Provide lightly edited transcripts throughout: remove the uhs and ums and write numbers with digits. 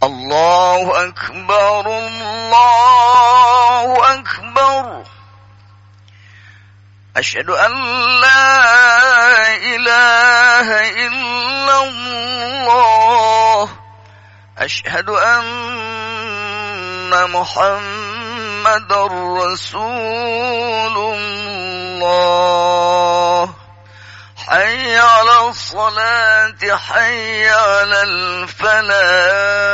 الله أكبر الله أكبر. أشهد أن لا إله إلا الله. أشهد أن محمدًا رسول الله. حي على الصلاة حي على الفلاح.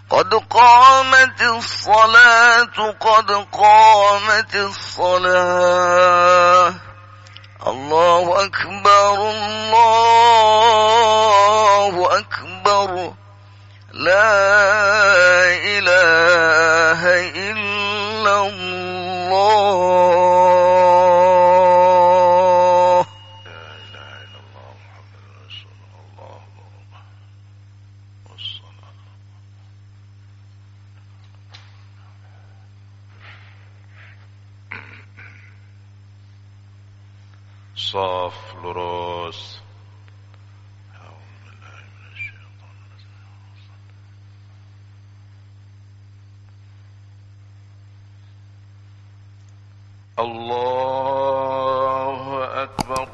قد قامت الصلاة قد قامت الصلاة. الله أكبر الله أكبر. لا إله إلا الله. صاف lurus. الله أكبر.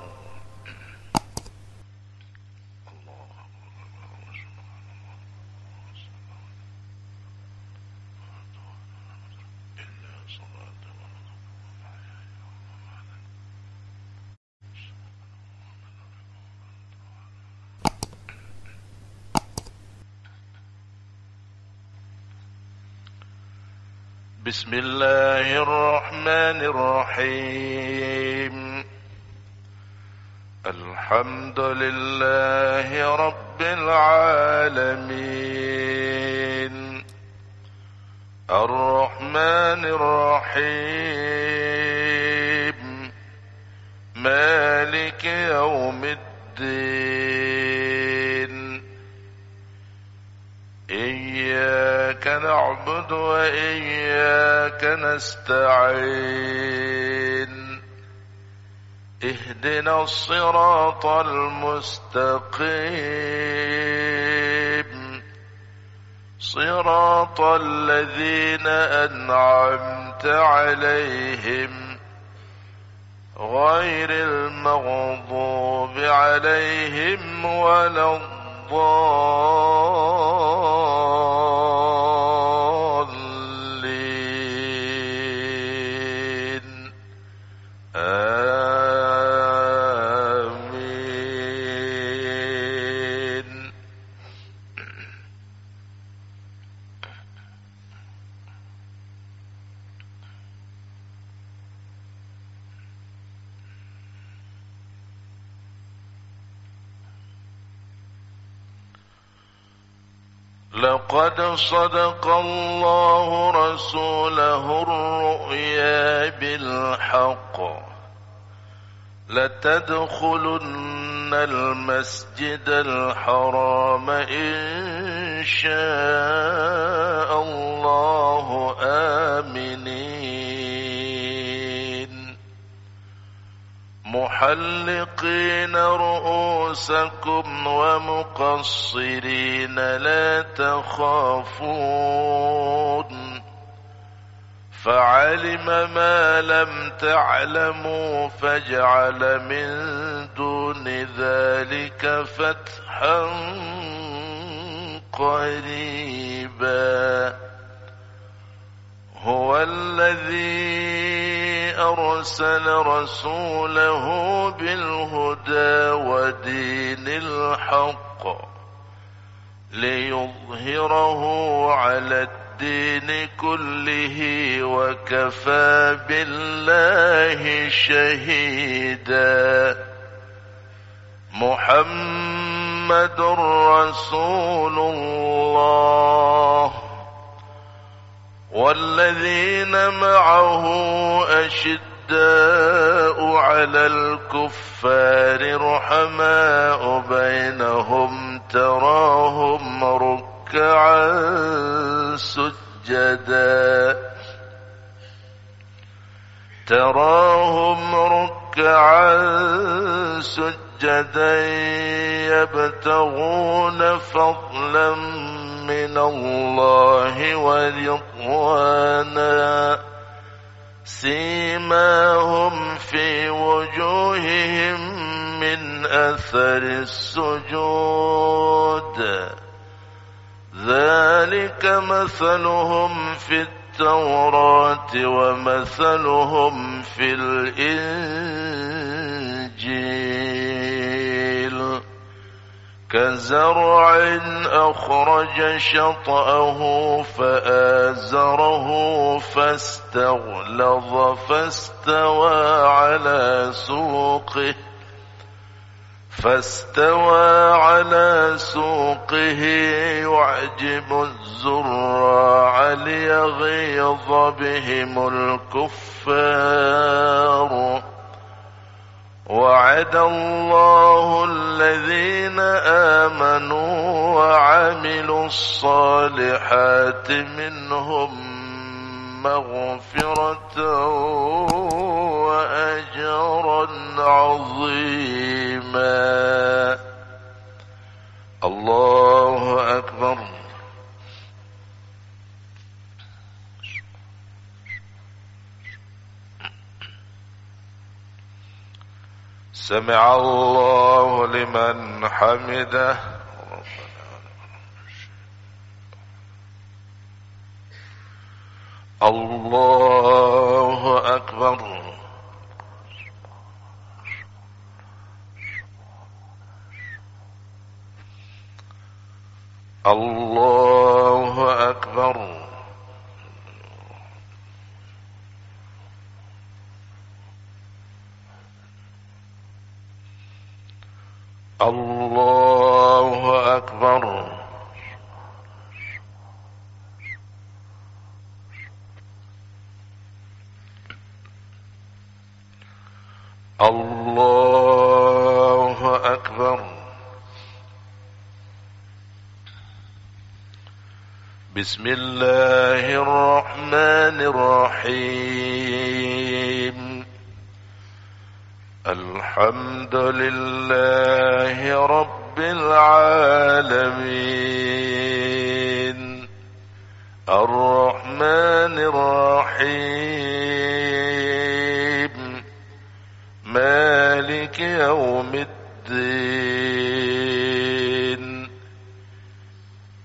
بسم الله الرحمن الرحيم. الحمد لله رب العالمين. الرحمن الرحيم. مالك يوم الدين. إياك نعبد وإياك نستعين. اهدنا الصراط المستقيم. صراط الذين أنعمت عليهم غير المغضوب عليهم ولا الضالين. آمين. لقد صدق الله رسوله الرؤيا بالحق. لتدخلن المسجد الحرام إن شاء الله آمنين محلقين رؤوسكم ومقصرين لا تخافون فعلم ما لم تعلموا فجعل من دون ذلك فتحا قريبا. هو الذي أرسل رسوله بالهدى ودين الحق ليظهره على الدين كله وكفى بالله شهيدا. محمد رسول الله والذين معه أشداء على الكفار رحماء بينهم تراهم ركعا سجدا يبتغون فضلا من الله ورضوانا سيماهم في وجوههم من أثر السجود ذلك مثلهم في التوراة ومثلهم في الإنجيل كزرع أخرج شطأه فآزره فاستغلظ فاستوى على سوقه يعجب الزراع ليغيظ بهم الكفار وعد الله الذين آمنوا وعملوا الصالحات منهم مغفرة وأجرا عظيما. الله أكبر. سمع الله لمن حمده. الله أكبر. الله أكبر. الله أكبر. الله أكبر. بسم الله الرحمن الرحيم. الحمد لله رب العالمين الرحمن الرحيم مالك يوم الدين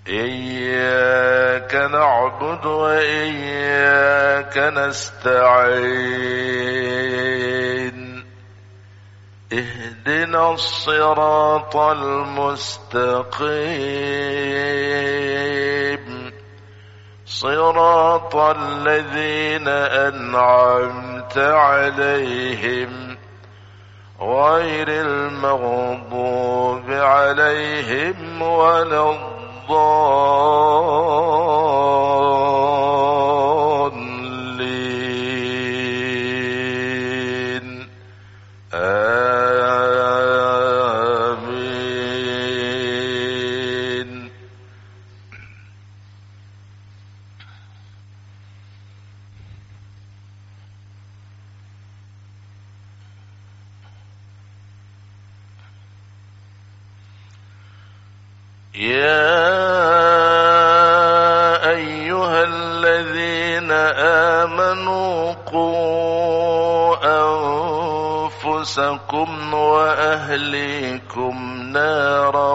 إياك نعبد وإياك نستعين اهدنا الصراط المستقيم صراط الذين أنعمت عليهم غير المغضوب عليهم ولا الضالين آمين. يا أيها الذين آمنوا قوا أنفسكم وأهليكم نارا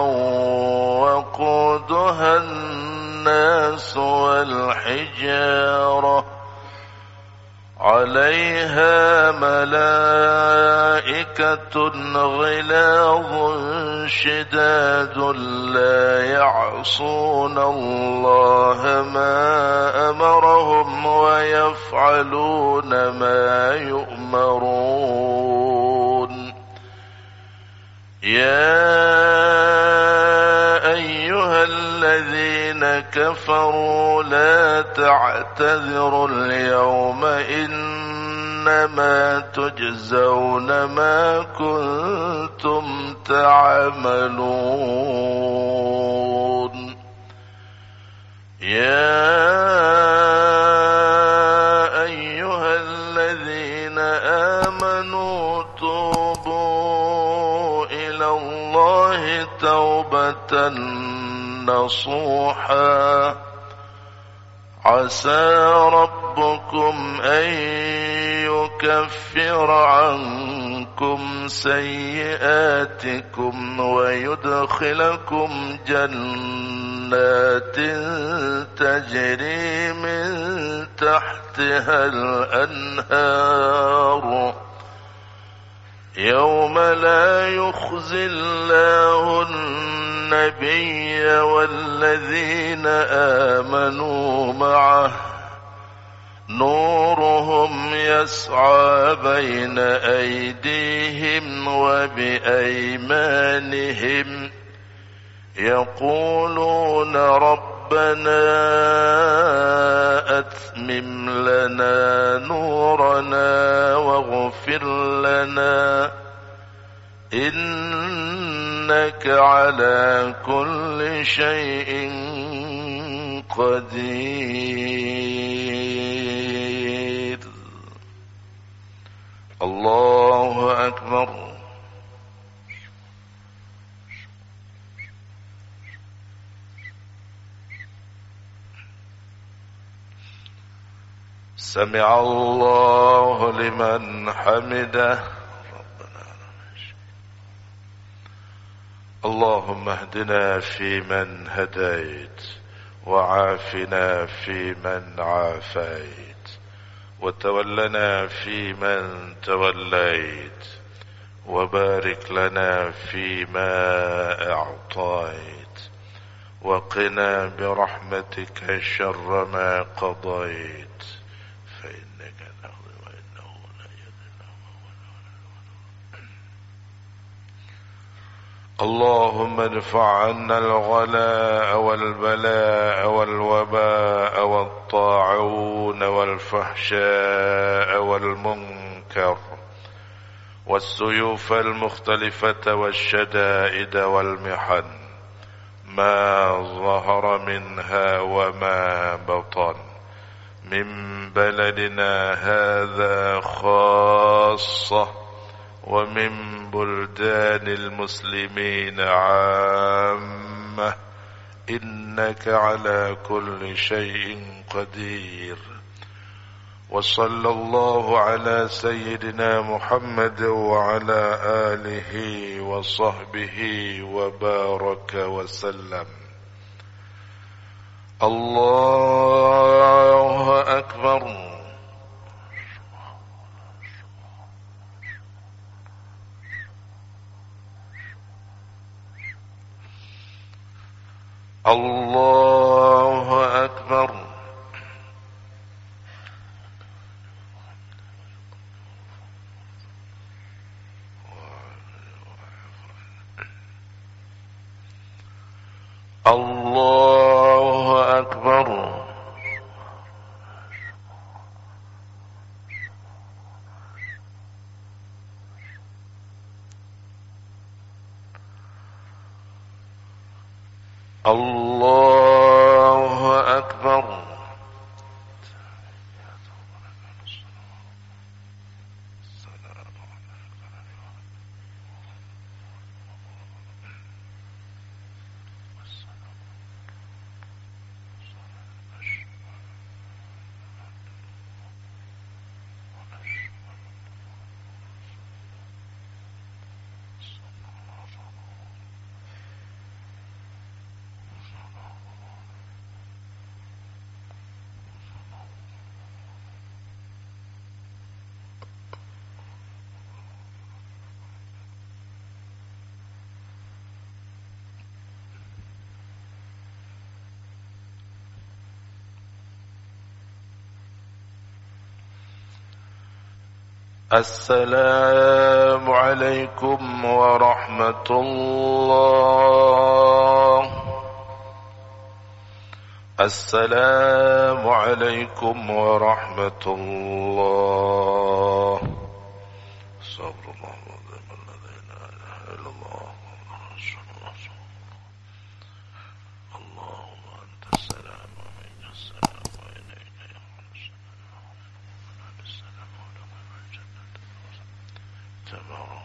وقودها الناس والحجارة عليها ملائكة غلاظ شداد لا يعصون الله ما أمرهم ويفعلون ما يؤمرون. يا أيها الذين كفروا لا تعتذروا اليوم إنما تجزون ما كنتم تعملون. يا أيها الذين آمنوا توبوا إلى الله توبة نصوحا عسى ربكم أن يكفر عنكم سيئاتكم ويدخلكم جنات تجري من تحتها الأنهار يوم لا يخزي الله النبي والذين آمنوا معه نورهم يسعى بين أيديهم وبأيمانهم يقولون ربنا أتمم لنا نورنا واغفر لنا إنك على كل شيء قدير. الله أكبر. سمع الله لمن حمده. اللهم اهدنا فيمن هديت وعافنا فيمن عافيت وتولنا فيمن توليت وبارك لنا فيما أعطيت وقنا برحمتك شر ما قضيت فإنك تقضي وإنه لا يذل اللهم ادفع عنا الغلاء والبلاء والوباء والطاعون والفحشاء والمنكر والسيوف المختلفة والشدائد والمحن ما ظهر منها وما بطن من بلدنا هذا خاصة ومن بلدان المسلمين عامة إنك على كل شيء قدير. وصلى الله على سيدنا محمد وعلى آله وصحبه وبارك وسلم. الله أكبر. الله أكبر. الله أكبر. الله أكبر. السلام عليكم ورحمة الله. السلام عليكم ورحمة الله. صبر الله العظيم الذي لا إله إلا الله. اللهم أنت السلام ومنك السلام وإليك يرجع السلام ولك الجنة تبارك